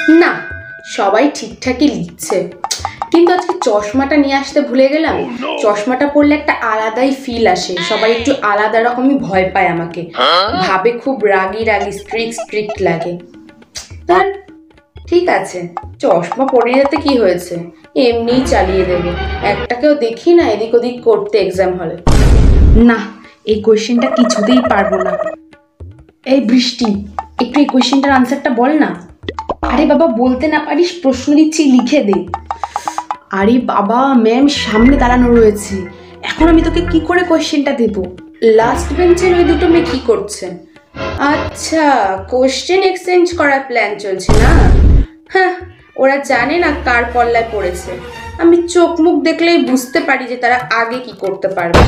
না, সবাই ঠিকঠাকই লিখছে, কিন্তু আজকে চশমাটা নিয়ে আসতে ভুলে গেলাম। চশমাটা পরলে একটা আলাদাই ফিল আসে, সবাই একটু আলাদা রকমই ভয় পায় আমাকে, ভাবে খুব রাগি রাগি স্ট্রিক্ট লাগে। তার ঠিক আছে, চশমা পরে যেতে কি হয়েছে, এমনিই চালিয়ে দেবো। একটাকেও দেখি না এদিক ওদিক করতে এক্সাম হলে। না, এই কোয়েশ্চেনটা কিছুতেই পারবো না। এই বৃষ্টি, একটু এই কোয়েশ্চেনটার আনসারটা বল না। আরে বাবা, বলতে না পারিস? প্রশ্ন দিচ্ছি, লিখে দে। আরে বাবা, ম্যাম সামনে দাঁড়ানো রয়েছে, এখন আমি তোকে কি করে কোয়েশ্চেনটা দেবো? লাস্ট বেঞ্চের ওই দুটো মেয়ে কি করছে? আচ্ছা, কোয়েশ্চেন এক্সচেঞ্জ করার প্ল্যান চলছে না? হ্যাঁ, ওরা জানে না কার পল্লায় পড়েছে। আমি চোখ মুখ দেখলেই বুঝতে পারি যে তারা আগে কি করতে পারবে।